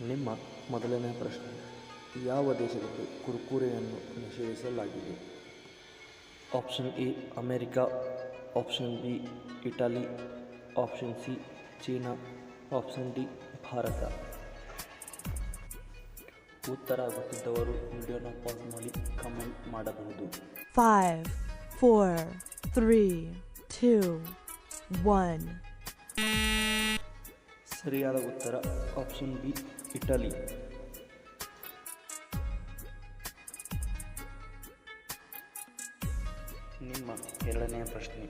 ನಿಮ್ಮ ಮೊದಲನೇ ಪ್ರಶ್ನೆ, ಯಾವ ದೇಶದಲ್ಲಿ ಕುರ್ಕುರೆಯನ್ನು ನಿಷೇಧಿಸಲಾಗಿದೆ? Option A America, option B Italy, option C China, option D Bharat. ಉತ್ತರ ಗೊತ್ತಿದ್ದವರು ವಿಡಿಯೋನ ಪಾಸ್ ಮಾಡಿ ಕಮೆಂಟ್ ಮಾಡಬಹುದು. 5, 4, 3, 2, 1. ಸರಿಯಾದ ಉತ್ತರ ಆಪ್ಷನ್ ಬಿ ಇಟಲಿ. ನಿಮ್ಮ ಎರಡನೆಯ ಪ್ರಶ್ನೆ,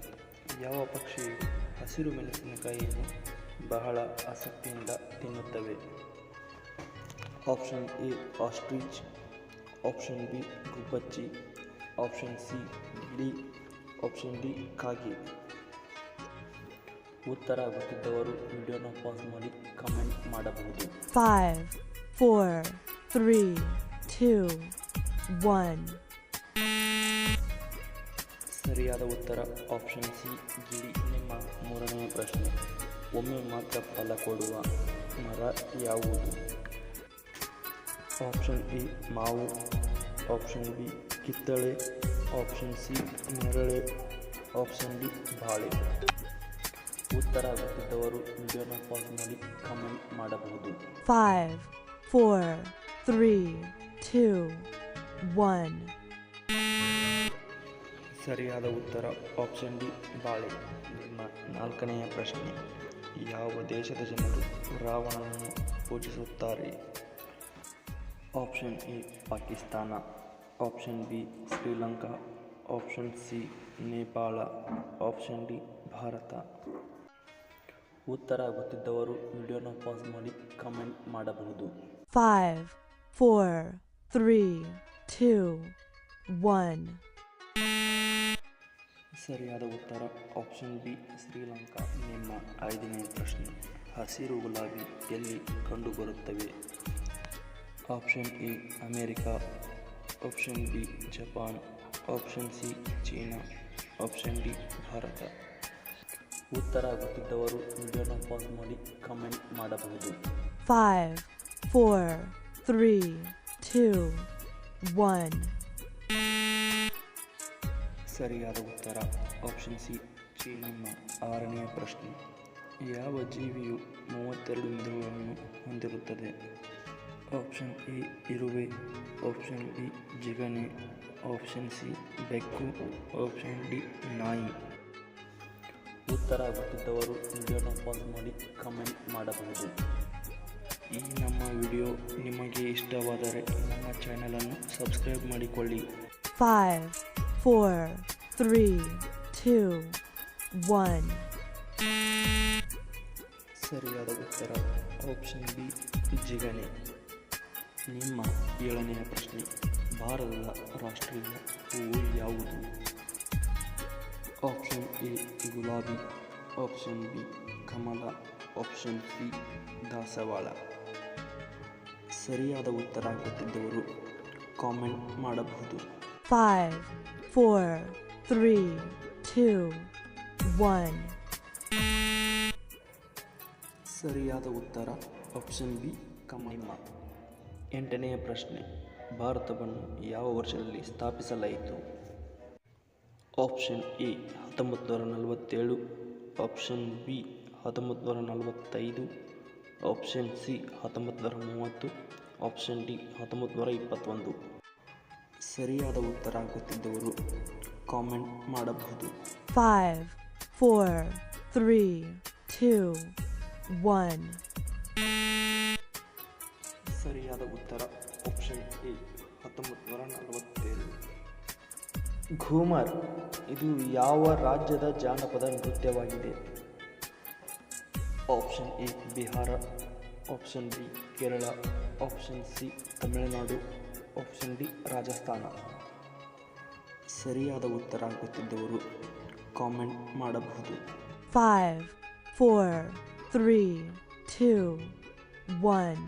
ಯಾವ ಪಕ್ಷಿಯು ಹಸಿರು ಮೆಣಸಿನಕಾಯಿಯನ್ನು ಬಹಳ ಆಸಕ್ತಿಯಿಂದ ತಿನ್ನುತ್ತವೆ? Option A ostrich, option B ಗುಬ್ಬಚ್ಚಿ, ಆಪ್ಷನ್ ಸಿ ಗಿಳಿ, ಆಪ್ಷನ್ ಡಿ ಕಾಗೆ. ಉತ್ತರ ಗೊತ್ತಿದ್ದವರು ವಿಡಿಯೋನ ಪಾಸ್ ಮಾಡಿ ಕಮೆಂಟ್ ಮಾಡಬಹುದು. 5, 4, 3, 2, 1. ಸರಿಯಾದ ಉತ್ತರ ಆಪ್ಷನ್ ಸಿ ಗಿಳಿ. ನಿಮ್ಮ ಮೂರನೆಯ ಪ್ರಶ್ನೆ, ಒಮ್ಮೆ ಮಾತ್ರ ಫಲ ಕೊಡುವ ಮರ ಯಾವುದು? ಆಪ್ಷನ್ ಎ ಮಾವು, ಆಪ್ಷನ್ ಬಿ ಕಿತ್ತಳೆ, ಆಪ್ಷನ್ ಸಿ ನೇರಳೆ, ಆಪ್ಷನ್ ಡಿ ಬಾಳೆ. ಉತ್ತರ ಗೊತ್ತಿದ್ದವರು ವಿಡಿಯೋನ ಪಾಸ್ ಮಾಡಿ ಕಮೆಂಟ್ ಮಾಡಬಹುದು. 5, 4, 3, 2, 1. ಸರಿಯಾದ ಉತ್ತರ ಆಪ್ಷನ್ ಡಿ ಬಾಳೆ. ನಿಮ್ಮ ನಾಲ್ಕನೆಯ ಪ್ರಶ್ನೆ, ಯಾವ ದೇಶದ ಜನರು ರಾವಣನನ್ನು ಪೂಜಿಸುತ್ತಾರೆ? Option A Pakistan, option B Sri Lanka, option C Nepal, option D Bharat. ಉತ್ತರ ಗೊತ್ತಿದ್ದವರು ವಿಡಿಯೋನ ಪಾಸ್ ಮಾಡಿ ಕಮೆಂಟ್ ಮಾಡಬಹುದು. 5, 4, 3, 2, 1. ಸರಿಯಾದ ಉತ್ತರ ಆಪ್ಷನ್ ಬಿ ಶ್ರೀಲಂಕಾ. ನಿಮ್ಮ ಐದನೇ ಪ್ರಶ್ನೆ, ಹಸಿರು ಗುಲಾಬಿ ಎಲ್ಲಿ ಕಂಡುಬರುತ್ತವೆ? Option A America, option B Japan, option C China, option D Bharat. ಉತ್ತರ ಗೊತ್ತಿದ್ದವರು ವಿಡಿಯೋನ ಪಾಸ್ ಮಾಡಿ ಕಮೆಂಟ್ ಮಾಡಬಹುದು. 5, 4, 3, 2, 1. ಸರಿಯಾದ ಉತ್ತರ ಆಪ್ಷನ್ ಸಿ ಚೀನಾ. ನಿಮ್ಮ ಆರನೆಯ ಪ್ರಶ್ನೆ, ಯಾವ ಜೀವಿಯು 32 ಮೆದುಳುಗಳನ್ನು ಹೊಂದಿರುತ್ತದೆ? ಆಪ್ಷನ್ ಎ ಇರುವೆ, ಆಪ್ಷನ್ ಬಿ ಜಿಗಣೆ, ಆಪ್ಷನ್ ಸಿ ಬೆಕ್ಕು, ಆಪ್ಷನ್ ಡಿ ನಾಯಿ. ಉತ್ತರ ಗೊತ್ತಿದ್ದವರು ವಿಡಿಯೋನ ಪಾಸ್ ಮಾಡಿ ಕಮೆಂಟ್ ಮಾಡಬಹುದು. ಈ ನಮ್ಮ ವಿಡಿಯೋ ನಿಮಗೆ ಇಷ್ಟವಾದರೆ ನಮ್ಮ ಚಾನಲನ್ನು ಸಬ್ಸ್ಕ್ರೈಬ್ ಮಾಡಿಕೊಳ್ಳಿ. 5, 4, 3, 2, 1. ಸರಿಯಾದ ಉತ್ತರ ಆಪ್ಷನ್ ಬಿ ಜಿಗಣೆ. ನಿಮ್ಮ ಏಳನೆಯ ಪ್ರಶ್ನೆ, ಭಾರತದ ರಾಷ್ಟ್ರೀಯ ಹೂವು ಯಾವುದು? ಆಪ್ಷನ್ ಎ ಗುಲಾಬಿ, ಆಪ್ಷನ್ ಬಿ ಕಮಲ, ಆಪ್ಷನ್ ಸಿ ದಾಸವಾಳ. ಸರಿಯಾದ ಉತ್ತರ ಗೊತ್ತಿದ್ದವರು ಕಾಮೆಂಟ್ ಮಾಡಬಹುದು. 5, 4, 3, 2, 1. ಸರಿಯಾದ ಉತ್ತರ ಆಪ್ಷನ್ ಬಿ ಕಮಲ. ಎಂಟನೆಯ ಪ್ರಶ್ನೆ, ಭಾರತವನ್ನು ಯಾವ ವರ್ಷದಲ್ಲಿ ಸ್ಥಾಪಿಸಲಾಯಿತು? Option A 1947, option B 1945, option C 1930, option D 1921. ಸರಿಯಾದ ಉತ್ತರ ಗೊತ್ತಿದ್ದವರು ಕಾಮೆಂಟ್ ಮಾಡಬಹುದು. 5, 4, 3, 2, 1. ಸರಿಯಾದ ಉತ್ತರ ಆಪ್ಷನ್ ಎ 1947. ಘೂಮರ್ ಇದು ಯಾವ ರಾಜ್ಯದ ಜಾನಪದ ನೃತ್ಯವಾಗಿದೆ? Option A Bihar, option B Kerala, option C Tamil Nadu, option D Rajasthan. ಸರಿಯಾದ ಉತ್ತರ ಗೊತ್ತಿದ್ದವರು ಕಾಮೆಂಟ್ ಮಾಡಬಹುದು. 5, 4, 3, 2, 1.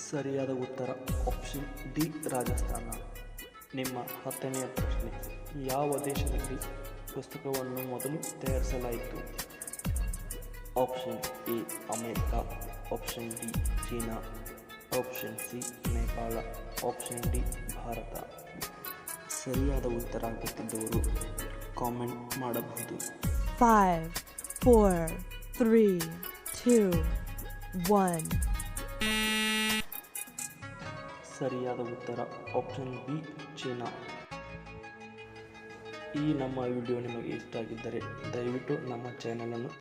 ಸರಿಯಾದ ಉತ್ತರ ಆಪ್ಷನ್ ಡಿ ರಾಜಸ್ಥಾನ. ನಿಮ್ಮ 10ನೆಯ ಪ್ರಶ್ನೆ, ಯಾವ ದೇಶದಲ್ಲಿ ಪುಸ್ತಕವನ್ನು ಮೊದಲು ತಯಾರಿಸಲಾಯಿತು? Option A America, option B China, option C Nepal, option D Bharat. ಸರಿಯಾದ ಉತ್ತರ ಗೊತ್ತಿದ್ದವರು ಕಾಮೆಂಟ್ ಮಾಡಬಹುದು. 5, 4, 3, 2, 1. ಸರಿಯಾದ ಉತ್ತರ ಆಪ್ಷನ್ ಬಿ ಚೀನಾ. ಈ ನಮ್ಮ ವಿಡಿಯೋ ನಿಮಗೆ ಇಷ್ಟ ಆಗಿದ್ದರೆ ದಯವಿಟ್ಟು ನಮ್ಮ ಚಾನಲನ್ನು